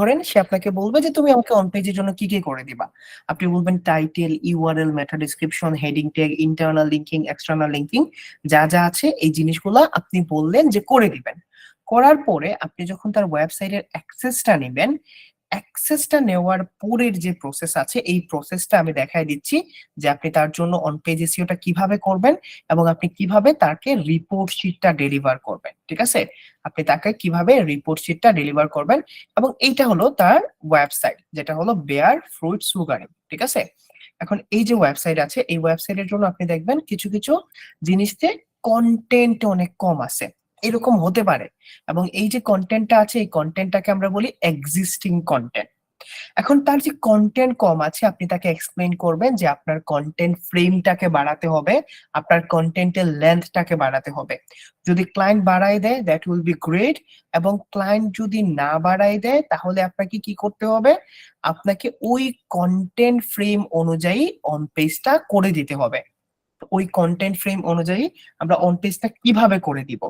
ধরেন সে আপনাকে বলবে যে তুমি আমাকে অন পেজের জন্য কি কি করে দিবা। আপনি বলবেন টাইটেল, ইউআরএল, মেটা description, heading tag, internal linking, external linking, যা যা আছে এই জিনিসগুলা আপনি বললেন যে করে দিবেন। করার পরে আপনি যখন তার ওয়েবসাইটের অ্যাক্সেসটা নেবেন, অ্যাক্সেসটা নেওয়ার পরের যে প্রসেস আছে এই প্রসেসটা আমি দেখাই দিচ্ছি যে আপনি তার জন্য অন পেজ এসইওটা কিভাবে করবেন এবং আপনি কিভাবে তাকে রিপোর্ট শিটটা ডেলিভার করবেন। ঠিক আছে, আপনি তাকে কিভাবে রিপোর্ট শিটটা ডেলিভার করবেন। এবং এইটা হলো তার ওয়েবসাইট, যেটা হলো বেয়ার ফ্রুট সুগারিং। ঠিক আছে, এখন এই যে ওয়েবসাইট আছে এই ওয়েবসাইটের জন্য আপনি দেখবেন কিছু কিছু জিনিসতে কন্টেন্ট অনেক কম আছে, এরকম হতে পারে। এবং এই যে কন্টেন্টটা আছে এই কন্টেন্টটাকে আমরা বলি এক্সিস্টিং কন্টেন্ট। এখন তার যে কন্টেন্ট কম আছে আপনি তাকে এক্সপ্লেইন করবেন যে আপনার কন্টেন্ট ফ্রেমটাকে বাড়াতে হবে, আপনার কন্টেন্টের লেন্থটাকে বাড়াতে হবে। যদি ক্লায়েন্ট বাড়াই দেয় দ্যাট উইল বি গ্রেট, এবং ক্লায়েন্ট যদি না বাড়াই দেয় তাহলে আপনাকে কি করতে হবে, আপনাকে ওই কন্টেন্ট ফ্রেম অনুযায়ী অন পেজটা করে দিতে হবে। ওই কন্টেন্ট ফ্রেম অনুযায়ী আমরা অন পেজটা কিভাবে করে দিব।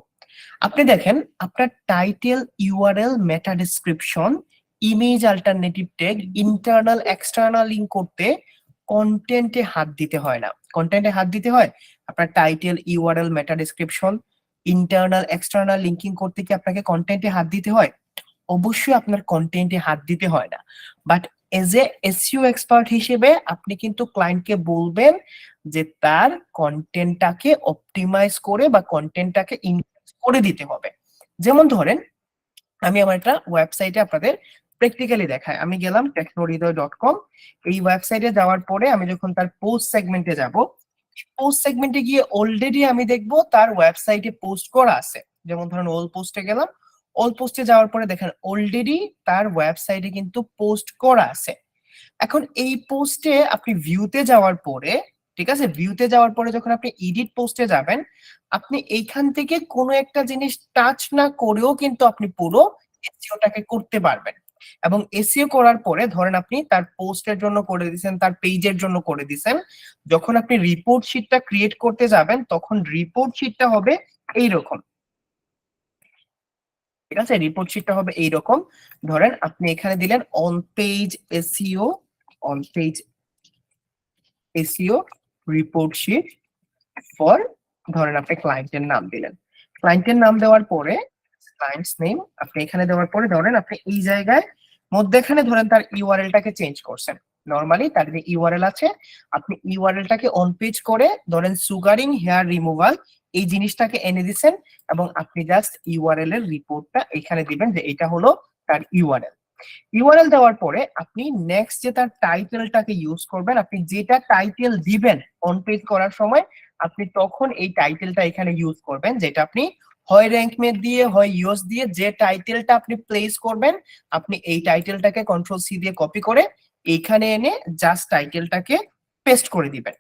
আপনি দেখেন আপনার টাইটেল, ইউআরএল, মেটা description, image, alternative tag, internal external link করতে কন্টেন্টে হাত দিতে হয় না। কন্টেন্টে হাত দিতে হয় আপনার টাইটেল, ইউআরএল, মেটা ডেসক্রিপশন, ইন্টারনাল এক্সটার্নাল লিঙ্কিং করতে কি আপনাকে কন্টেন্টে হাত দিতে হয়? অবশ্যই আপনার কন্টেন্টে হাত দিতে হয় না। But as a SEO expert হিসেবে আপনি কিন্তু ক্লায়েন্টকে বলবেন যে তার কন্টেন্টটাকে অপটিমাইজ করে বা কন্টেন্টটাকে ইনহ্যান্স করে দিতে হবে। যেমন ধরেন আমি আমার একটা ওয়েবসাইটে আপনাদের প্র্যাকটিক্যালি দেখাই। আমি গেলাম technohridoy.com। এই ওয়েবসাইটে যাওয়ার পরে আমি যখন তার পোস্ট সেগমেন্টে যাব, পোস্ট সেগমেন্টে গিয়ে অলরেডি আমি দেখব তার ওয়েবসাইটে পোস্ট করা আছে। যেমন ধরেন অল পোস্টে গেলাম, অল পোস্টে যাওয়ার পরে দেখেন অলরেডি তার ওয়েবসাইটে কিন্তু পোস্ট করা আছে। এখন এই পোস্টে আপনি ভিউতে যাওয়ার পরে, ঠিক আছে, ভিউতে যাওয়ার পরে যখন আপনি এডিট পোস্টে যাবেন, আপনি এইখান থেকে কোনো একটা জিনিস টাচ না করেও কিন্তু আপনি পুরো এসইওটাকে করতে পারবেন। এবং এসইও করার পরে ধরেন আপনি তার পোস্টের জন্য করে দিয়েছেন, তার পেজের জন্য করে দিয়েছেন, যখন আপনি রিপোর্ট শিটটা ক্রিয়েট করতে যাবেন তখন রিপোর্ট শিটটা হবে এইরকম। ঠিক আছে, রিপোর্ট শিটটা হবে এইরকম। ধরেন আপনি এখানে দিলেন on page SEO, on page SEO report sheet for, ধরেন আপনি ক্লায়েন্টের নাম দিলেন। ক্লায়েন্টের নাম দেওয়ার পরে ক্লায়েন্টস নেম আপনি এখানে দেওয়ার পরে ধরেন আপনি এই জায়গায় মধ্যেখানে ধরেন তার ইউআরএলটাকে চেঞ্জ করছেন। নরমালি তার যে ইউআরএল আছে আপনি ইউআরএলটাকে অন পেজ করে ধরেন সুগারিং হেয়ার রিমুভাল এই জিনিসটাকে এনে দিচ্ছেন, এবং আপনি জাস্ট ইউআরএল এর রিপোর্টটা এখানে দিবেন যে এটা হলো তার ইউআরএল। ইউআরএল দেওয়ার পরে আপনি নেক্সট যে তার টাইটেলটাকে ইউজ করবেন, আপনি যেটা টাইটেল দিবেন অন পেজ করার সময় আপনি তখন এই টাইটেলটা এখানে ইউজ করবেন, যেটা আপনি হয় র্যাঙ্কমেট দিয়ে হয় ইউএস দিয়ে যে টাইটেলটা আপনি প্লেস করবেন, আপনি এই টাইটেলটাকে কন্ট্রোল সি দিয়ে কপি করে এইখানে এনে জাস্ট টাইটেলটাকে পেস্ট করে দিবেন।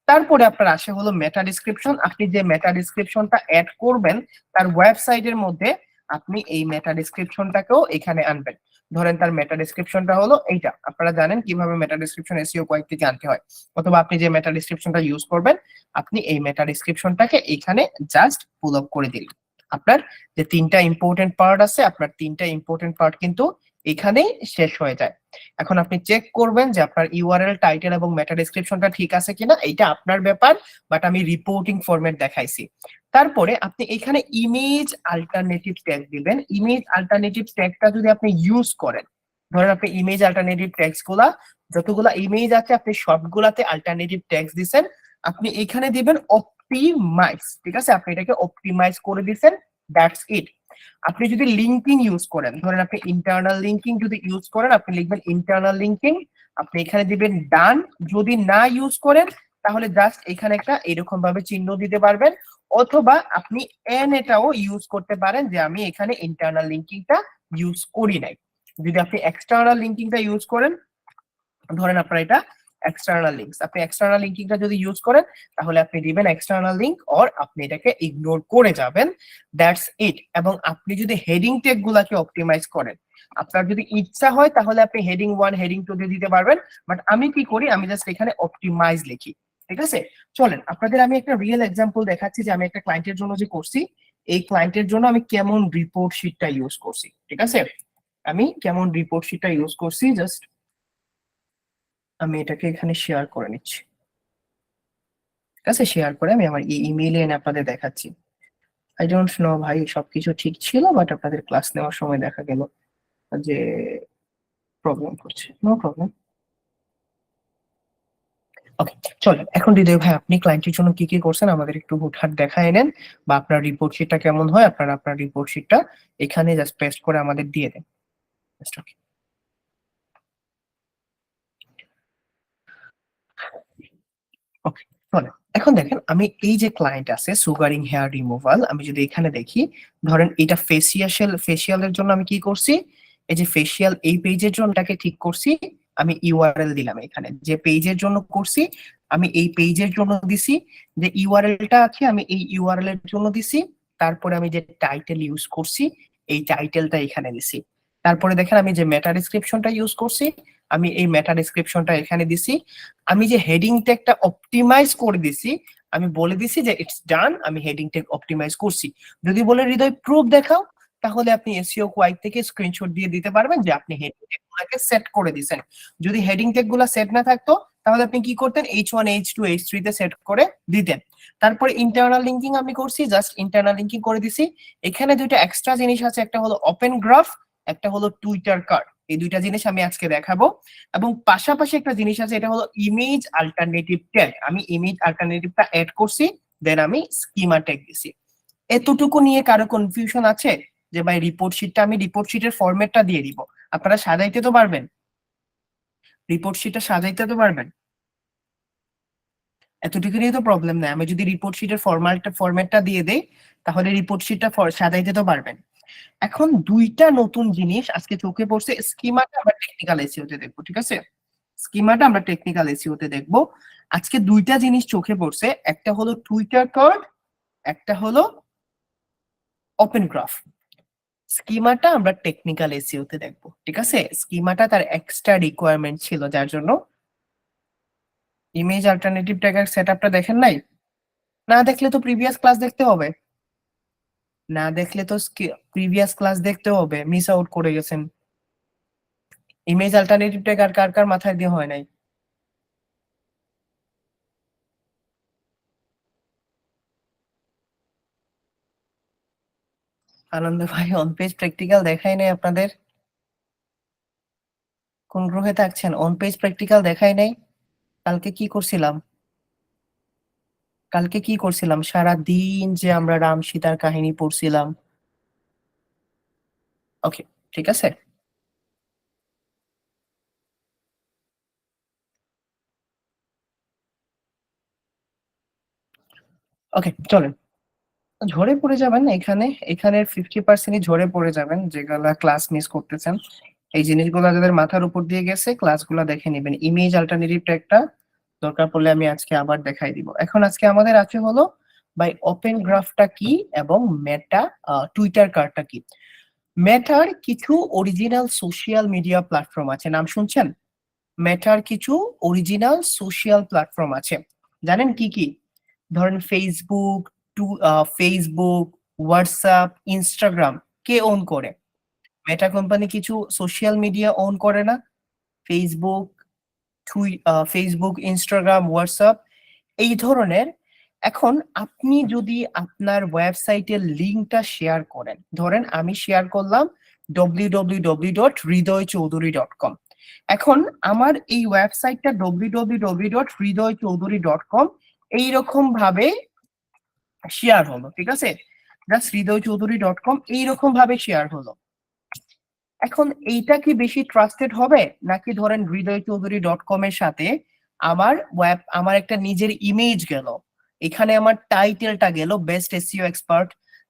তারপরে আপনার আসে হলো মেটা ডেসক্রিপশন। আপনি যে মেটা ডেসক্রিপশনটা অ্যাড করবেন তার ওয়েবসাইটের মধ্যে আপনি এই মেটা ডেসক্রিপশনটাকেও এখানে আনবেন। ধরেন তার মেটা ডেসক্রিপশনটা হলো এইটা, আপনারা জানেন কিভাবে মেটা ডেসক্রিপশন এসইও কয়েক থেকে আনতে হয়, অথবা আপনি যে মেটা ডেসক্রিপশনটা ইউজ করবেন আপনি এই মেটা ডেসক্রিপশনটাকে এখানে জাস্ট পুল আপ করে দিন। আপনার যে তিনটা ইম্পর্টেন্ট পার্ট আছে আপনার তিনটা ইম্পর্টেন্ট পার্ট কিন্তু এখানেই শেষ হয়ে যায়। এখন আপনি চেক করবেন যে আপনার ইউআরএল, টাইটেল এবং মেটা ডেসক্রিপশনটা ঠিক আছে কিনা, এটা আপনার ব্যাপার, বাট আমি রিপোর্টিং ফরম্যাট দেখাইছি। তারপরে আপনি এখানে ইমেজ অল্টারনেটিভ ট্যাগ দিবেন। ইমেজ অল্টারনেটিভ ট্যাগটা যদি আপনি ইউজ করেন, ধরেন আপনি ইমেজ অল্টারনেটিভ ট্যাগস গুলা যতগুলা ইমেজ আছে আপনি সবগুলাতে অল্টারনেটিভ ট্যাগস দিবেন, আপনি এখানে দিবেন অপটিমাইজ। ঠিক আছে, আপনি এটাকে অপটিমাইজ করে দিবেন, দ্যাটস ইট। আপনি যদি লিঙ্কিং ইউজ করেন, ধরেন আপনি ইন্টারনাল লিঙ্কিং যদি ইউজ করেন আপনি লিখবেন ইন্টারনাল লিঙ্কিং, আপনি এখানে দিবেন ডান। যদি না ইউজ করেন তাহলে জাস্ট এখানে একটা এরকম ভাবে চিহ্ন দিতে পারবেন, অথবা আপনি এন এটাও ইউজ করতে পারেন যে আমি এখানে ইন্টারনাল লিঙ্কিংটা ইউজ করি নাই। যদি আপনি এক্সটার্নাল লিঙ্কিংটা ইউজ করেন, ধরেন আপনার এটা এক্সটার্নাল লিঙ্কস, আপনি এক্সটার্নাল লিঙ্কিংটা যদি ইউজ করেন তাহলে আপনি দিবেন এক্সটার্নাল লিঙ্ক, অর আপনি এটাকে ইগনোর করে যাবেন, দ্যাটস ইট। এবং আপনি যদি হেডিং ট্যাগ গুলাকে অপটিমাইজ করেন, আপনার যদি ইচ্ছা হয় তাহলে আপনি হেডিং 1 হেডিং 2 দিয়ে দিতে পারবেন, বাট আমি কি করি আমি জাস্ট এখানে অপটিমাইজ লিখি। ঠিক আছে, চলেন আপনাদের আমি একটা রিয়েল এক্সাম্পল দেখাচ্ছি যে আমি একটা ক্লায়েন্টের জন্য যে করছি, এই ক্লায়েন্টের জন্য আমি কেমন রিপোর্ট শিটটা ইউজ করছি। ঠিক আছে, আমি কেমন রিপোর্ট শিটটা ইউজ করছি, জাস্ট আমি এটাকে এখানে শেয়ার করে নিচ্ছি। ঠিক আছে, শেয়ার করে আমি আমার ইমেইলে এনে আপনাদের দেখাচ্ছি। আই ডোন্ট নো ভাই, সবকিছু ঠিক ছিল, বাট আপনাদের ক্লাস নেওয়ার সময় দেখা গেল যে প্রবলেম করছে। No problem. ওকে, চলেন এখন হৃদয় ভাই, আপনি ক্লায়েন্টের জন্য কি কি করছেন আমাদের একটু হুটহাট দেখায় নেন, বা আপনার রিপোর্ট শিটটা কেমন হয়, আপনার আপনার রিপোর্ট শিটটা এখানে জাস্ট পেস্ট করে আমাদের দিয়ে দেন। ওকে, ওকে, চলেন এখন দেখেন, আমি এই যে ক্লায়েন্ট আছে সুগারিং হেয়ার রিমুভাল, আমি যদি এখানে দেখি, ধরেন এটা ফেসিয়ালের জন্য আমি কি করছি, এই যে ফেসিয়াল এই পেজের জন্য এটাকে ঠিক করছি, আমি ইউআরএল দিলাম এখানে যে পেজের জন্য করছি, আমি এই পেজের জন্য দিছি, যে ইউআরএলটা আছে আমি এই ইউআরএল এর জন্য দিছি, তারপরে আমি যে টাইটেল ইউজ করছি এই টাইটেলটা এখানে দিছি, তারপরে দেখেন আমি যে মেটা ডেসক্রিপশনটা ইউজ করছি আমি এই মেটা ডেসক্রিপশনটা এখানে দিছি, আমি যে হেডিং ট্যাগটা অপটিমাইজ করে দিছি আমি বলে দিছি যে ইটস ডান, আমি হেডিং ট্যাগ অপটিমাইজ করছি। যদি বলে হৃদয় প্রুফ দেখাও, তাহলে আপনি এসইও কোয়াইট থেকে স্ক্রিনশট দিয়ে দিতে পারবেন যে আপনি হেডিং ট্যাগ গুলোকে সেট করে দিয়েছেন। যদি হেডিং ট্যাগ গুলো সেট না থাকতো তাহলে আপনি কি করতেন, H1 H2 H3 তে সেট করে দিতেন। তারপরে ইন্টারনাল লিঙ্কিং আমি করছি, জাস্ট ইন্টারনাল লিঙ্কিং করে দিছি। এখানে দুইটা এক্সট্রা জিনিস আছে, একটা হলো ওপেন গ্রাফ, একটা হলো টুইটার কার্ড, এই দুইটা জিনিস আমি আজকে দেখাবো। এবং পাশাপাশি একটা জিনিস আছে, এটা হলো ইমেজ অল্টারনেটিভ ট্যাগ, আমি ইমেজ অল্টারনেটিভটা অ্যাড করছি, দেন আমি স্কিমা ট্যাগ দিছি। এতটুকু নিয়ে কারো কনফিউশন আছে যে ভাই রিপোর্ট শিটটা আমি রিপোর্ট শিটের ফরম্যাটটা দিয়ে দিব, আপনারা সাজাইতে তো পারবেন, রিপোর্ট শিটটা সাজাইতে তো পারবেন, এতটুকু নিয়ে তো প্রবলেম নাই। আমি যদি রিপোর্ট শিটের ফরম্যাটটা দিয়ে দেই তাহলে রিপোর্ট শিটটা সাজাইতে তো পারবেন। এখন দুইটা নতুন জিনিস আজকে চোখে পড়ছে, স্কিমাটা আমরা টেকনিক্যাল এসইও তে দেখবো, ঠিক আছে, স্কিমাটা আমরা টেকনিক্যাল এসইও তে দেখবো। আজকে দুইটা জিনিস চোখে পড়ছে, একটা হলো টুইটার কার্ড, একটা হলো ওপেন গ্রাফ। স্কিমাটা আমরা টেকনিক্যাল এসইও তে দেখবো, ঠিক আছে, স্কিমাটা তার এক্সট্রা রিকোয়ারমেন্ট ছিল যার জন্য। ইমেজ অল্টারনেটিভ ট্যাগের সেটআপটা দেখেন নাই, না দেখলে তো প্রিভিয়াস ক্লাস দেখতে হবে, না দেখলে তো প্রিভিয়াস ক্লাস দেখতে হবে, মিস আউট করে গেছেন। ইমেজ অল্টারনেটিভ ট্যাগ আর কার কার মাথায় দিয়ে হয় নাই? আনন্দ ভাই, অন পেজ প্র্যাকটিক্যাল দেখাই নাই আপনাদের? কোন গ্রহে থাকছেন, অন পেজ প্র্যাকটিক্যাল দেখাই নাই? কালকে কি করছিলাম, কালকে কি করছিলাম, সারা দিন যে আমরা রাম সীতার কাহিনী পড়ছিলাম। ওকে, ঠিক আছে, ওকে, চলেন। ঝরে পড়ে যাবেন এখানে, এখানের 50%ই ঝরে পড়ে যাবেন যেগুলা ক্লাস মিস করতেছেন। এই জিনিসগুলো যাদের মাথার উপর দিয়ে গেছে ক্লাসগুলো দেখে নেবেন। ইমেজ অল্টারনেটিভ ট্যাগটা দরকার পড়লে আমি আজকে আবার দেখাই দিব। এখন আজকে আমাদের আছে হলো বাই ওপেন গ্রাফটা কি এবং মেটা টুইটার কার্ডটা কি। মেটার কিছু অরিজিনাল সোশ্যাল মিডিয়া প্ল্যাটফর্ম আছে, নাম শুনছেন? মেটার কিছু অরিজিনাল সোশ্যাল প্ল্যাটফর্ম আছে, জানেন কি কি? ধরেন ফেসবুক, ফেসবুক, হোয়াটসঅ্যাপ, ইনস্টাগ্রাম কে ওন করে? মেটা কোম্পানি কিছু সোশ্যাল মিডিয়া ওন করে না? ফেসবুক, ফেসবুক, ইনস্টাগ্রাম, হোয়াটসঅ্যাপ, এই ধরনের। এখন আপনি যদি আপনার ওয়েবসাইটের লিঙ্কটা শেয়ার করেন, ধরেন আমি শেয়ার করলাম www.hridoychaudhury.com, এখন আমার এই ওয়েবসাইটটা www.hridoychaudhury.com এইরকম ভাবে শেয়ার হলো, ঠিক আছে, জাস্ট hridoychaudhury.com এইরকম ভাবে শেয়ার হলো। এখন এইটা কি বেশি ট্রাস্টেড হবে, নাকি ধরেন hridoychaudhury.com এর সাথে আমার একটা নিজের ইমেজ গেল, এখানে আমার টাইটেলটা গেল বেস্ট এসইও এক্সপার্ট,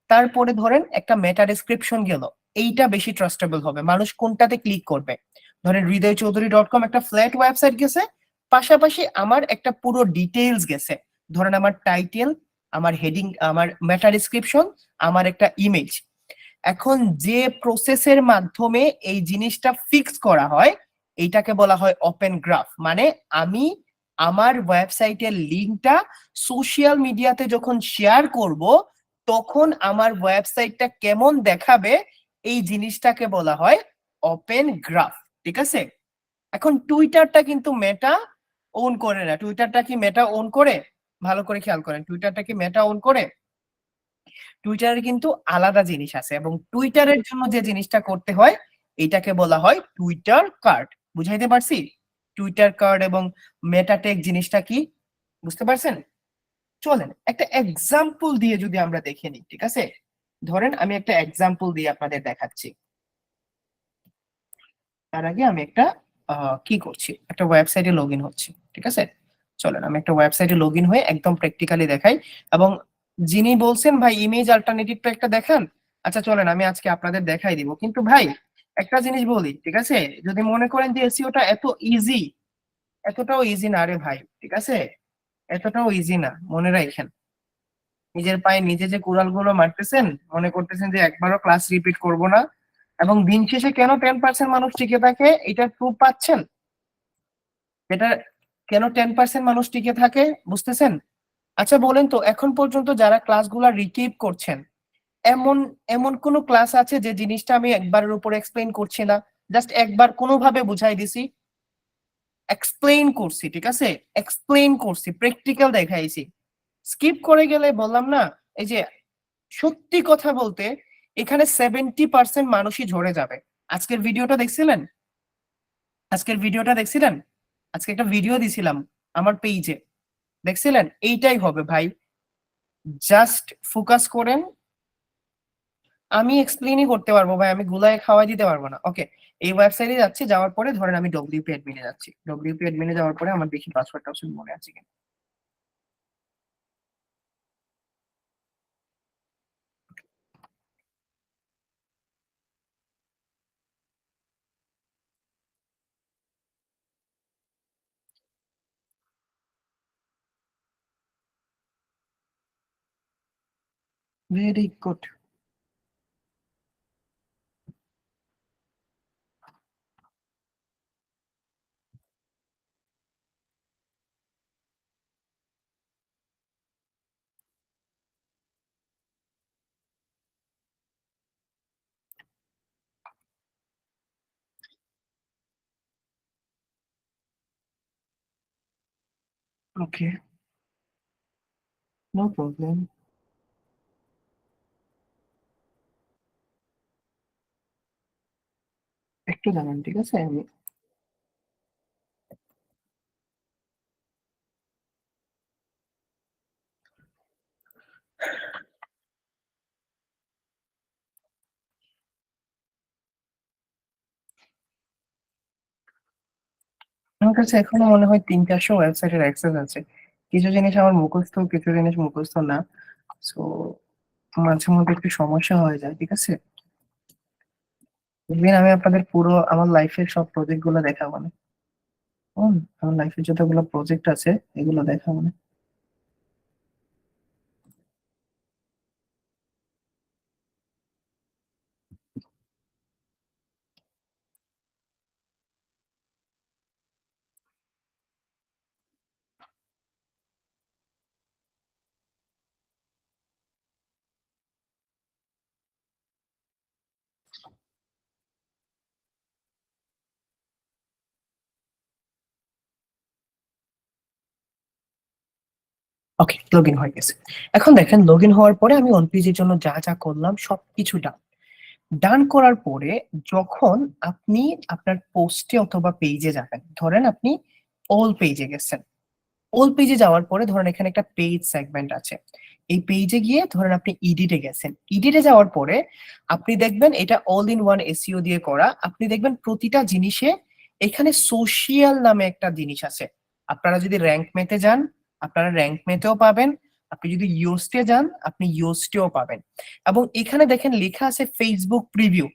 তারপরে ধরেন একটা মেটা ডেসক্রিপশন গেল, এইটা বেশি ট্রাস্টেবল হবে, মানুষ কোনটাতে ক্লিক করবে? ধরেন hridoychaudhury.com একটা ফ্ল্যাট ওয়েবসাইট গেছে, পাশাপাশি আমার একটা পুরো ডিটেইলস গেছে, ধরেন আমার টাইটেল, আমার হেডিং, আমার মেটা ডেসক্রিপশন, আমার একটা ইমেজ। এখন যে প্রসেসের মাধ্যমে এই জিনিসটা ফিক্স করা হয় এইটাকে বলা হয় ওপেন গ্রাফ। মানে আমি আমার ওয়েবসাইটের লিংকটা সোশ্যাল মিডিয়াতে যখন শেয়ার করব তখন আমার ওয়েবসাইটটা কেমন দেখাবে এই জিনিসটাকে বলা হয় ওপেন গ্রাফ, ঠিক আছে। এখন টুইটারটা কিন্তু মেটা ওন করে না। টুইটারটা কি মেটা ওন করে? ভালো করে খেয়াল করেন, টুইটারটা কি মেটা ওন করে? টুইটারের কিন্তু আলাদা জিনিস আছে, এবং টুইটারের জন্য যে জিনিসটা করতে হয় এটাকে বলা হয় টুইটার কার্ড। বুঝাইতে পারছি? টুইটার কার্ড এবং মেটাটেক জিনিসটা কি বুঝতে পারছেন? চলেন একটা এক্সাম্পল দিয়ে যদি আমরা দেখে নিই, ঠিক আছে। ধরেন আমি একটা এক্সাম্পল দিয়ে আপনাদের দেখাচ্ছি। তার আগে আমি একটা কি করছি, একটা ওয়েবসাইটে লগ ইন হচ্ছি, ঠিক আছে। চলেন আমি একটা ওয়েবসাইটে লগ ইন হয়ে একদম প্র্যাকটিক্যালি দেখাই। এবং যিনি বলছেন ভাই ইমেজ অল্টারনেটিভটা একটা দেখান, আচ্ছা চলেন আমি আজকে আপনাদের দেখাই দিব। কিন্তু ভাই একটা জিনিস বলি, ঠিক আছে, যদি মনে করেন যে এসইওটা এত ইজি, এতটাও ইজি না রে ভাই, ঠিক আছে, এতটাও ইজি না, মনে রাখেন। নিজের পায়ে নিজে যে কুড়াল গুলো মারতেছেন, মনে করতেছেন যে একবারও ক্লাস রিপিট করব না, এবং দিন শেষে কেন 10% মানুষ টিকে থাকে এটা প্রুফ পাচ্ছেন। এটা কেন 10% মানুষ টিকে থাকে বুঝতেছেন? আচ্ছা বলেন তো, এখন পর্যন্ত যারা ক্লাসগুলো রিকিপ করছেন, এমন এমন কোন ক্লাস আছে যে জিনিসটা আমি একবারের উপর এক্সপ্লেইন করছি না, জাস্ট একবার কোনোভাবে বুঝাই দিছি, এক্সপ্লেইন করছি, ঠিক আছে, এক্সপ্লেইন করছি, প্র্যাকটিক্যাল দেখাইছি। স্কিপ করে গেলে বললাম না, এই যে সত্যি কথা বলতে এখানে 70% মানুষই ঝরে যাবে। আজকের ভিডিওটা দেখছিলেন? আজকের ভিডিওটা দেখছিলেন? আজকে একটা ভিডিও দিছিলাম আমার পেজে, দেখছিলেন? এইটাই হবে ভাই, জাস্ট ফোকাস করেন। আমি এক্সপ্লেইনই করতে পারবো ভাই, আমি গুলায় খাওয়াই দিতে পারবো না। ওকে, এই ওয়েবসাইটে যাচ্ছি, যাওয়ার পরে ধরেন আমি ডব্লিউপি অ্যাডমিনে যাচ্ছি, ডব্লিউপি অ্যাডমিনে যাওয়ার পরে আমার দেখি পাসওয়ার্ড টাসওয়ার্ড মনে আছে কিনা। Very good. Okay, no problem. একটু জানান, ঠিক আছে। আমি আমার কাছে এখনো মনে হয় 3-400 ওয়েবসাইটের অ্যাক্সেস আছে। কিছু জিনিস আমার মুখস্থ, কিছু জিনিস মুখস্থ না। সো মাঝে মধ্যে একটু সমস্যা হয়ে যায়, ঠিক আছে। একদিন আমি আপনাদের পুরো আমার লাইফের সব প্রজেক্ট গুলো দেখাবো না। আমার লাইফের যতগুলো প্রজেক্ট আছে এগুলো দেখাবো না। ওকে, লগ ইন হয়ে গেছে। এখন দেখেন লগ ইন হওয়ার পরে আমি অনপিজির জন্য যা যা করলাম সবকিছু ডান। ডান করার পরে যখন আপনি আপনার পোস্টে অথবা পেজে যাবেন, ধরেন আপনি অল পেজে গেছেন, অল পেজে যাওয়ার পরে ধরেন এখানে একটা পেজ সেগমেন্ট আছে। এই পেজে গিয়ে ধরেন আপনি ইডিটে গেছেন, ইডিটে যাওয়ার পরে আপনি দেখবেন এটা অল ইন ওয়ান এসইও দিয়ে করা। আপনি দেখবেন প্রতিটা জিনিসে এখানে সোশিয়াল নামে একটা জিনিস আছে। আপনারা যদি র্যাঙ্ক মেতে যান আপনারা র্যাঙ্ক মেতেও পাবেন, আপনি যদি ইয়োস্টে যান আপনি ইয়োস্টেও পাবেন। এবং এখানে দেখেন লেখা আছে ফেসবুক প্রিভিউ,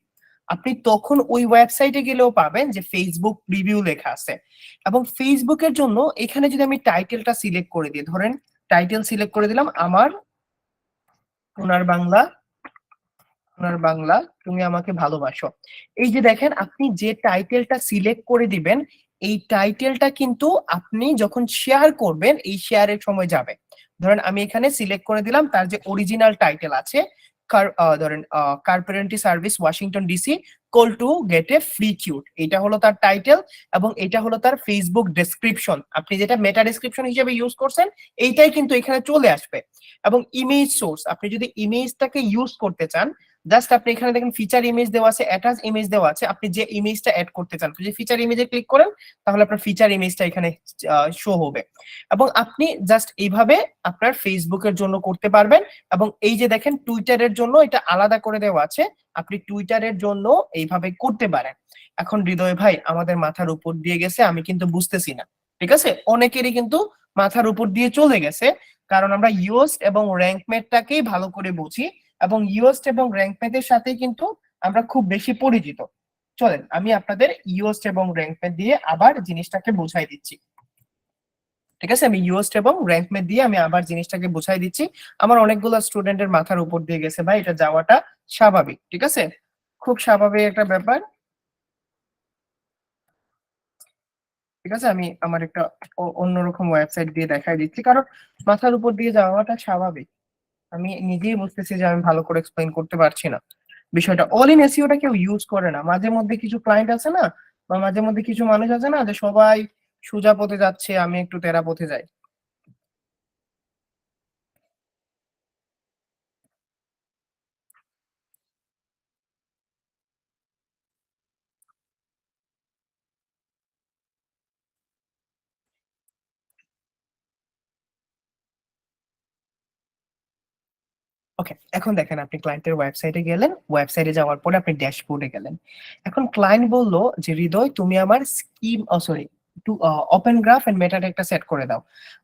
আপনি তখন ওই ওয়েবসাইটে গেলেও পাবেন যে ফেসবুক প্রিভিউ লেখা আছে। এবং ফেসবুকের জন্য এখানে যদি আমি টাইটেলটা সিলেক্ট করে দিই, ধরেন টাইটেল সিলেক্ট করে দিলাম আমার সোনার বাংলা, সোনার বাংলা তুমি আমাকে ভালোবাসো। এই যে দেখেন আপনি যে টাইটেলটা সিলেক্ট করে দিবেন এই টাইটেলটা কিন্তু আপনি যখন শেয়ার করবেন এই শেয়ারের সময় যাবে। ধরেন আমি এখানে সিলেক্ট করে দিলাম তার যে অরিজিনাল টাইটেল আছে ধরেন carpentry service Washington DC call to get A free cute, এটা হলো তার টাইটেল এবং এটা হলো তার ফেসবুক ডেসক্রিপশন। আপনি যেটা মেটা ডেসক্রিপশন হিসেবে ইউজ করছেন এইটাই কিন্তু এখানে চলে আসবে। এবং ইমেজ সোর্স, আপনি যদি ইমেজটাকে ইউজ করতে চান, জাস্ট আপনি এখানে দেখেন ফিচার ইমেজ দেওয়া আছে, অ্যাটাচ ইমেজ দেওয়া আছে, আপনি যে ইমেজটা অ্যাড করতে চান যদি ফিচার ইমেজে ক্লিক করেন তাহলে আপনার ফিচার ইমেজটা এখানে শো হবে। এবং আপনি জাস্ট এইভাবে আপনার ফেসবুকের জন্য করতে পারবেন। এবং এই যে দেখেন টুইটারের জন্য এটা আলাদা করে দেওয়া আছে, আপনি টুইটারের জন্য এইভাবে করতে পারেন। এখন হৃদয় ভাই আমাদের মাথার উপর দিয়ে গেছে, আমি কিন্তু বুঝতেছি না, ঠিক আছে? অনেকেরই কিন্তু মাথার উপর দিয়ে চলে গেছে, কারণ আমরা ইউএসট এবং র্যাঙ্ক ম্যাথটাকেই ভালো করে বুঝি এবং ইউএসট এবং র্যাঙ্ক ম্যাথের সাথে কিন্তু আমরা খুব বেশি পরিচিত। চলেন আমি আপনাদের ইউএসট এবং র্যাঙ্ক ম্যাথ দিয়ে আবার জিনিসটাকে বোঝাই দিচ্ছি, ঠিক আছে? আমি ইউএসট এবং র্যাঙ্ক ম্যাথ দিয়ে আমি আবার জিনিসটাকে বোঝাই দিচ্ছি। আমার অনেকগুলো স্টুডেন্টের মাথার উপর দিয়ে গেছে ভাই, এটা যাওয়াটা স্বাভাবিক, ঠিক আছে? খুব স্বাভাবিক একটা ব্যাপার, ঠিক আছে? আমি আমার একটা অন্যরকম ওয়েবসাইট দিয়ে দেখাই দিচ্ছি, কারণ মাথার উপর দিয়ে যাওয়াটা স্বাভাবিক। আমি নিজেই বুঝতেছি যে আমি ভালো করে এক্সপ্লেইন করতে পারছি না বিষয়টা। অল ইন এসইওটা কেউ ইউজ করে না, মাঝে মধ্যে কিছু ক্লায়েন্ট আছে না, বা মাঝে মধ্যে কিছু মানুষ আছে না, যে সবাই সোজা পথে যাচ্ছে আমি একটু তেরা পথে যাই। ওকে, এখন দেখেন আপনি ক্লায়েন্টের ওয়েবসাইটে গেলেন, ওয়েবসাইটে যাওয়ার পরে আপনি ড্যাশবোর্ডে গেলেন। এখন ক্লায়েন্ট বলল যে হৃদয় তুমি আমার scheme sorry to open graph and meta একটা সেট করে দাও।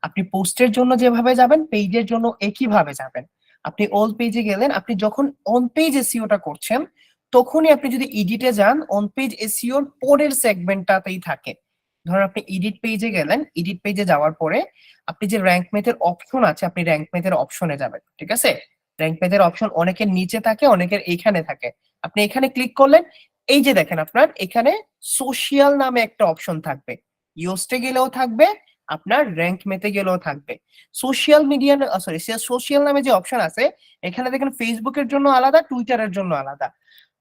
আপনি পোস্টের জন্য যেভাবে যাবেন পেজের জন্য একই ভাবে যাবেন। আপনি অল পেজে গেলেন, আপনি যখন অন পেজ এসইওটা করছেন তখনই আপনি যদি এডিটে যান অন পেজ এসইওর পরের সেগমেন্টটাতেই থাকে। ধরুন আপনি এডিট পেজে গেলেন, এডিট পেজে যাওয়ার পরে আপনি যে র্যাঙ্ক মেথের অপশন আছে আপনি র্যাঙ্ক মেথের অপশনে যাবেন, ঠিক আছে? র্যাঙ্ক পেজের অপশন অনেকের নিচে থাকে, অনেকের এইখানে থাকে। আপনি এখানে ক্লিক করলেন, এই যে দেখেন আপনার এখানে সোশিয়াল নামে একটা অপশন থাকবে, ইয়োস্টে গেলেও থাকবে, আপনার র্যাঙ্ক মেতে গেলেও থাকবে। সোশ্যাল মিডিয়া সরি সোশিয়াল নামে যে অপশন আছে এখানে দেখেন ফেসবুকের জন্য আলাদা, টুইটারের জন্য আলাদা।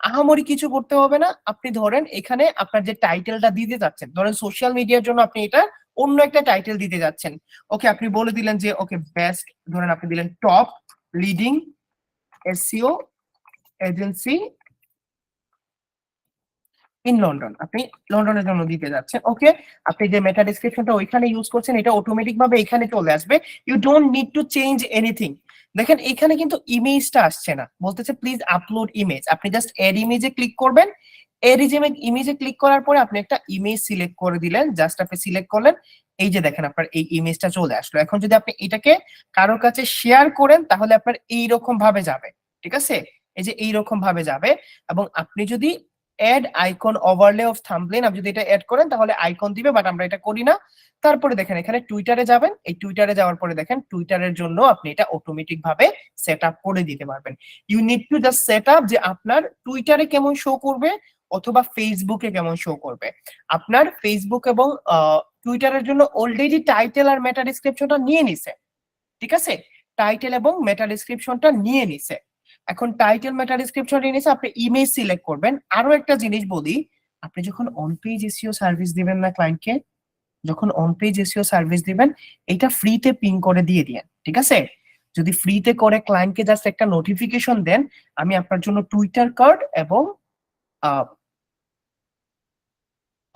আহামরি কিছু করতে হবে না, আপনি ধরেন এখানে আপনার যে টাইটেলটা দিতে যাচ্ছেন, ধরেন সোশ্যাল মিডিয়ার জন্য আপনি এটা অন্য একটা টাইটেল দিতে যাচ্ছেন। ওকে, আপনি বলে দিলেন যে ওকে বেস্ট, ধরেন আপনি দিলেন top leading SEO agency in London, আপনি লন্ডনের জন্য দিতে যাচ্ছেন। ওকে, আপনি যে মেটা ডেসক্রিপশনটা ওইখানে ইউজ করছেন এটা অটোমেটিক ভাবে এখানে চলে আসবে, you don't need to change anything. দেখেন এখানে কিন্তু ইমেজটা আসছে না, বলতেছে প্লিজ আপলোড ইমেজ, আপনি জাস্ট এড ইমেজে ক্লিক করবেন। এড ইমেজে ক্লিক করার পরে আপনি একটা ইমেজ সিলেক্ট করে দিলেন, জাস্ট আপনি সিলেক্ট করলেন, এই যে দেখেন আপনার এই ইমেজটা চলে আসলো। এখন যদি আপনি এটাকে কারোর কাছে শেয়ার করেন তাহলে আপনার এইরকম ভাবে যাবে, ঠিক আছে? এই যে এইরকম ভাবে যাবে। এবং আপনি যদি add icon overlay of thumbnail আপনি যদি এটা অ্যাড করেন তাহলে আইকন দিবে, বাট আমরা এটা করি না। তারপরে দেখেন এখানে টুইটারে যাবেন, এই টুইটারে যাওয়ার পরে দেখেন টুইটারের জন্য আপনি এটা অটোমেটিক ভাবে সেট আপ করে দিতে পারবেন। You need to just set up যে আপনার টুইটারে কেমন শো করবে অথবা ফেসবুকে কেমন শো করবে। আপনার ফেসবুক এবং টুইটারের জন্য অলরেডি টাইটেল আর মেটা ডেসক্রিপশনটা নিয়ে নিছে, ঠিক আছে? টাইটেল এবং মেটা ডেসক্রিপশনটা নিয়ে নিছে। এখন টাইটেল মেটা ডেসক্রিপশন নিয়ে নিছে, আপনি ইমেজ সিলেক্ট করবেন। আরো একটা জিনিস বলি, আপনি যখন অন পেজ এসইও সার্ভিস দিবেন না ক্লায়েন্টকে, যখন অন পেজ এসইও সার্ভিস দিবেন এটা ফ্রিতে পিং করে দিয়ে দিয়েন, ঠিক আছে? যদি ফ্রিতে করে ক্লায়েন্টকে জাস্ট একটা নোটিফিকেশন দেন আমি আপনার জন্য টুইটার কার্ড এবং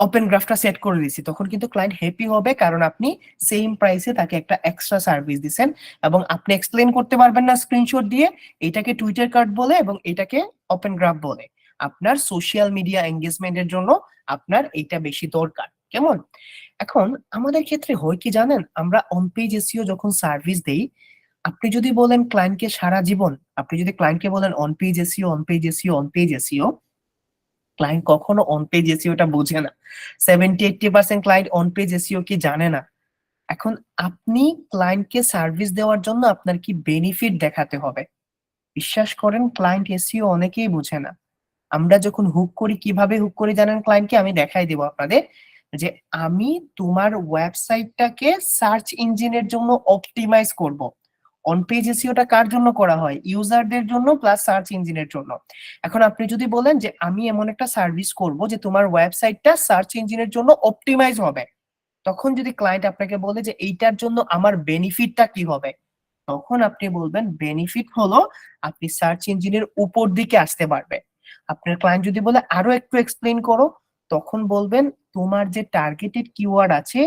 ওপেন গ্রাফটা সেট করে দিছি, তখন কিন্তু ক্লায়েন্ট হ্যাপি হবে, কারণ আপনি সেম প্রাইসে তাকে একটা এক্সট্রা সার্ভিস দিবেন। এবং আপনি এক্সপ্লেইন করতে পারবেন না স্ক্রিনশট দিয়ে, এটাকে টুইটার কার্ড বলে এবং এটাকে ওপেন গ্রাফ বলে। আপনার সোশ্যাল মিডিয়া এঙ্গেজমেন্টের জন্য আপনার এইটা বেশি দরকার, কেমন? এখন আমাদের ক্ষেত্রে হয় কি জানেন, আমরা অন পেজ এসইও যখন সার্ভিস দেই, আপনি যদি বলেন ক্লায়েন্টকে সারা জীবন, আপনি যদি ক্লায়েন্টকে বলেন on page SEO on page SEO on page SEO, client কখনো অন পেজ এসইওটা বোঝে না। 70-80% ক্লায়েন্ট অন পেজ এসইও কি জানে না। এখন আপনি ক্লায়েন্টকে সার্ভিস দেওয়ার জন্য আপনার কি বেনিফিট দেখাতে হবে। বিশ্বাস করেন ক্লায়েন্ট এসইও অনেকেই বুঝে না। আমরা যখন হুক করি, কিভাবে হুক করি জানেন ক্লায়েন্টকে? আমি দেখাই দিব আপনাদের, যে আমি তোমার ওয়েবসাইটটাকে সার্চ ইঞ্জিনের জন্য অপটিমাইজ করব। অন পেজ এসইওটা কার জন্য করা হয়? ইউজারদের জন্য প্লাস সার্চ ইঞ্জিনের জন্য। এখন আপনি যদি বলেন যে আমি এমন একটা সার্ভিস করব যে তোমার ওয়েবসাইটটা সার্চ ইঞ্জিনের জন্য অপটিমাইজ হবে, তখন যদি ক্লায়েন্ট আপনাকে বলে যে এইটার জন্য আমার বেনিফিটটা কি হবে, তখন আপনি বলবেন বেনিফিট হলো আপনি সার্চ ইঞ্জিনের উপর দিকে আসতে পারবে। আপনার ক্লায়েন্ট যদি বলে আরো একটু এক্সপ্লেইন করো, তখন বলবেন তোমার যে টার্গেটেড কিওয়ার্ড আছে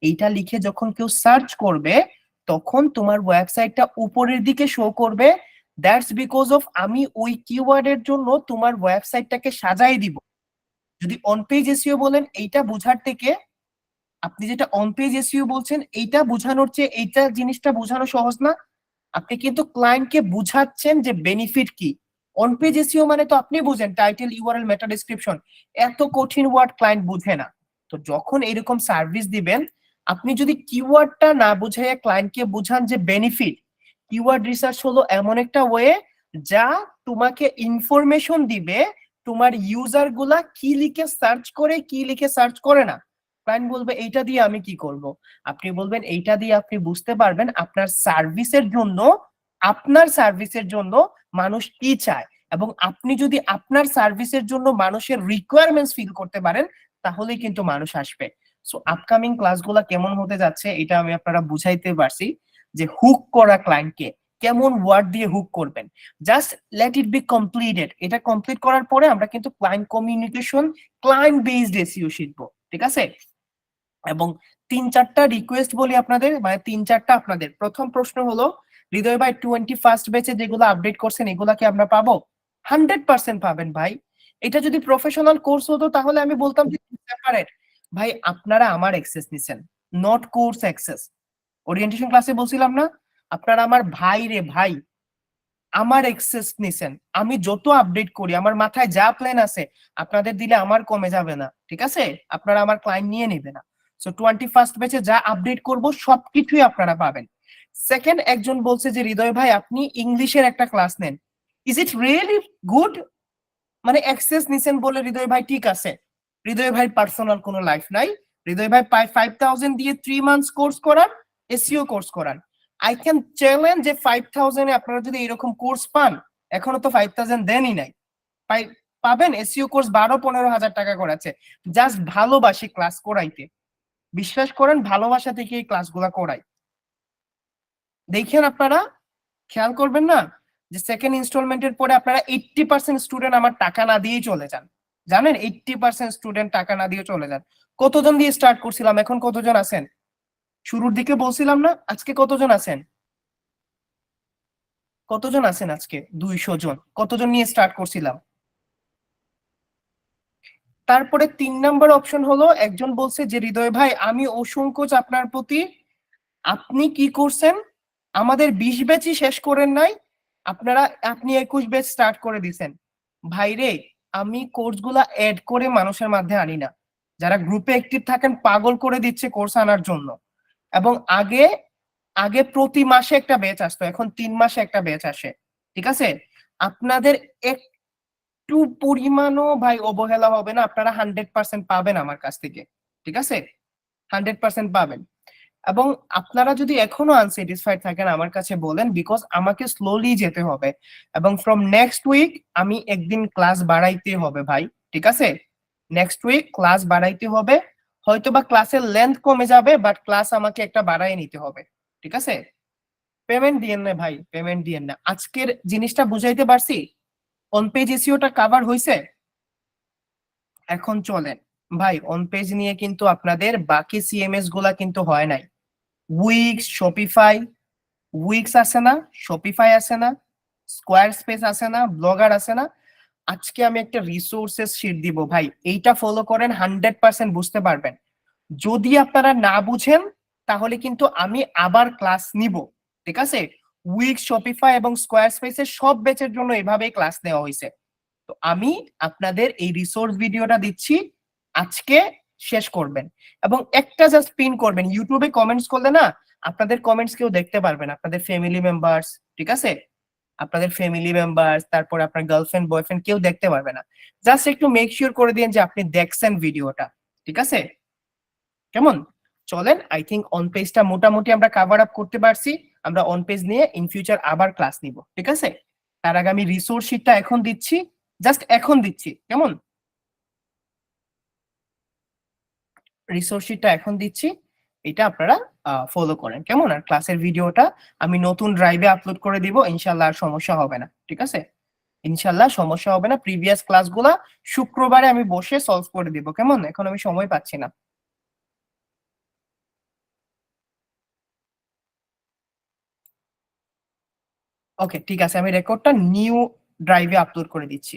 এইটা লিখে যখন কেউ সার্চ করবে তখন তোমার ওয়েবসাইটটা উপরের দিকে শো করবে। দ্যাটস বিকজ অফ আমি ওই কিওয়ার্ডের জন্য তোমার ওয়েবসাইটটাকে সাজাই দিব। যদি অন পেজ এসইও বলেন এইটা বোঝার থেকে আপনি যেটা অন পেজ এসইও বলছেন এইটা বোঝানোর চেয়ে এইটা জিনিসটা বোঝানো সহজ না? আপনি কিন্তু ক্লায়েন্টকে বুঝাচ্ছেন যে বেনিফিট কি। অন পেজ এসইও মানে তো আপনি বুঝেন টাইটেল, ইউআরএল, মেটা ডেসক্রিপশন, এত কঠিন ওয়ার্ড ক্লায়েন্ট বুঝে না। তো যখন এরকম সার্ভিস দিবেন আপনি যদি কিওয়ার্ডটা না বুঝাইয়া ক্লায়েন্টকে বুঝান যে বেনিফিট, কিওয়ার্ড রিসার্চ হলো এমন একটা ওয়ে যা তোমাকে ইনফরমেশন দিবে তোমার ইউজার গুলা কি লিখে সার্চ করে কি লিখে সার্চ করে না। ক্লায়েন্ট বলবে এইটা দিয়ে আমি কি করব, আপনি বলবেন এইটা দিয়ে আপনি বুঝতে পারবেন আপনার সার্ভিসের জন্য মানুষ কি চায়, এবং আপনি যদি আপনার সার্ভিসের জন্য মানুষের রিকোয়ারমেন্টস ফিল করতে পারেন তাহলেই কিন্তু মানুষ আসবে। সো আপকামিং ক্লাসগুলো কেমন হতে যাচ্ছে এটা আমি আপনারা বুঝাইতে পারছি যে হুক করা ক্লায়েন্টকে কেমন ওয়ার্ড দিয়ে হুক করবেন। Just let it be completed. এটা কমপ্লিট করার পরে আমরা কিন্তু client communication, client based SEO শিখবো, ঠিক আছে? এবং 3-4টা রিকোয়েস্ট বলি আপনাদের, মানে 3-4টা আপনাদের। প্রথম প্রশ্ন হলো হৃদয় ভাই 21st ব্যাচে যেগুলো আপডেট করছেন এগুলা কি আমরা পাবো? 100% পাবেন ভাই। এটা যদি প্রফেশনাল কোর্স হতো তাহলে আমি বলতাম যে সেপারেট। ভাই আপনারা আমার অ্যাক্সেস নিছেন, নট কোর্স অ্যাক্সেস। ওরিয়েন্টেশন ক্লাসে বলছিলাম না আপনারা আমার ভাই রে ভাই, আমার অ্যাক্সেস নিছেন। আমি যত আপডেট করি আমার মাথায় যা প্ল্যান আছে আপনাদের দিলে আমার কমে যাবে না, ঠিক আছে? আপনারা আমার ক্লায়েন্ট নিয়ে নেবে না। সো 21st ব্যাচে যা আপডেট করব সবকিছুই আপনারা পাবেন। সেকেন্ড, একজন বলছে যে হৃদয় ভাই আপনি ইংলিশের একটা ক্লাস নেন, ইজ ইট রিয়েলি গুড? মানে অ্যাক্সেস নিছেন বলে হৃদয় ভাই ঠিক আছে, হৃদয় ভাই পার্সোনাল কোনো লাইফ নাই, হৃদয় ভাই 5000 দিয়ে 3 মান্থস কোর্স করান, এসইও কোর্স করান। আই ক্যান চ্যালেঞ্জ যে 5000 এ আপনারা যদি এরকম কোর্স পান, এখনো তো 5000 দেনই নাই, পাবেন এসইও কোর্স 12-15 হাজার টাকা করাচ্ছে। জাস্ট ভালোবাসি ক্লাস করাইতে, বিশ্বাস করেন ভালোবাসা থেকে এই ক্লাসগুলা করাই। দেখেন আপনারা খেয়াল করবেন না যে সেকেন্ড ইনস্টলমেন্টের পরে আপনারা 80% স্টুডেন্ট আমার টাকা না দিয়েই চলে যান। জানেন 80% স্টুডেন্ট টাকা না দিয়ে চলে যান। কতজন দিয়ে স্টার্ট করছিলাম, এখন কতজন আছেন? শুরুর দিকে বলছিলাম না, আজকে কতজন আছেন? কতজন আছেন আজকে? 200 জন। কতজন নিয়ে স্টার্ট করছিলাম? তারপরে 3 নাম্বার অপশন হলো একজন বলছে যে হৃদয় ভাই আমি অসংকোচ আপনার প্রতি, আপনি কি করছেন আমাদের 20 ব্যাচই শেষ করেন নাই, আপনি 21 ব্যাচ স্টার্ট করে দিছেন। ভাই রে, আমি কোর্সগুলা এড করে মানুষের মধ্যে আনি না, যারা গ্রুপে অ্যাক্টিভ থাকেন পাগল করে দিচ্ছে কোর্স আনার জন্য। এবং আগে আগে প্রতি মাসে একটা ব্যাচ আসতো, এখন 3 মাসে একটা ব্যাচ আসে, ঠিক আছে? আপনাদের একটু পরিমাণও ভাই অবহেলা হবে না, আপনারা 100% পাবেন আমার কাছ থেকে, ঠিক আছে? 100% পাবেন। এবং আপনারা যদি এখনো আনস্যাটিসফাইড থাকেন আমার কাছে বলেন, বিকজ আমাকে স্লোলি যেতে হবে এবং ফ্রম নেক্সট উইক আমি একদিন ক্লাস বাড়াইতে হবে ভাই, ঠিক আছে? নেক্সট উইক ক্লাস বাড়াইতে হবে, হয়তো বা ক্লাসের লেন্থ কমে যাবে বাট ক্লাস আমাকে একটা বাড়াই নিতে হবে, ঠিক আছে? পেমেন্ট দিয়েন না ভাই, পেমেন্ট দিয়েন না। আজকের জিনিসটা বুঝাইতে পারছি? অন পেজ এসইওটা কভার হইছে? এখন চলেন ভাই অন পেজ নিয়ে কিন্তু আপনাদের বাকি সিএমএস গুলা কিন্তু হয় নাই। উইক্স, শপিফাই, উইক্স আছে না, শপিফাই আছে না, স্কোয়ার স্পেস আছে না, ব্লগার আছে না। আজকে আমি একটা রিসোর্সেস শিট দিব ভাই, এইটা ফলো করেন, 100% বুঝতে পারবেন। যদি আপনারা না বুঝেন তাহলে কিন্তু আমি আবার ক্লাস নিব, ঠিক আছে? উইক্স, শপিফাই এবং স্কোয়ার স্পেসের সব ব্যাচের জন্য এভাবেই ক্লাস নেওয়া হয়েছে। তো আমি আপনাদের এই রিসোর্স ভিডিওটা দিচ্ছি, আজকে শেষ করবেন এবং একটা জাস্ট পিন করবেন। ইউটিউবে কমেন্টস করলে না আপনাদের কমেন্টস কেউ দেখতে পারবে না, আপনাদের ফ্যামিলি মেম্বার্স, ঠিক আছে? আপনাদের ফ্যামিলি মেম্বার্স, তারপর আপনার গার্লফ্রেন্ড বয়ফ্রেন্ড কেউ দেখতে পারবে না। জাস্ট একটু মেক শিওর করে দিন যে আপনি দেখছেন ভিডিওটা, ঠিক আছে? কেমন? চলেন, আই থিঙ্ক অন পেজটা মোটামুটি আমরা কভার আপ করতে পারছি। আমরা অন পেজ নিয়ে ইন ফিউচার আবার ক্লাস নিব, ঠিক আছে? তার আগে আমি রিসোর্স শিটটা এখন দিচ্ছি, জাস্ট এখন দিচ্ছি, কেমন? রিসোর্স শিটটা এখন দিচ্ছি, এটা আপনারা ফলো করেন, কেমন? আর ক্লাসের ভিডিওটা আমি নতুন ড্রাইভে আপলোড করে দিব, ইনশাল্লাহ আর সমস্যা হবে না, ঠিক আছে? ইনশাল্লাহ সমস্যা হবে না। প্রিভিয়াস ক্লাসগুলা শুক্রবারে আমি বসে সলভ করে দিব, কেমন? এখন আমি সময় পাচ্ছি না। ওকে, ঠিক আছে, আমি রেকর্ডটা নিউ ড্রাইভে আপলোড করে দিচ্ছি।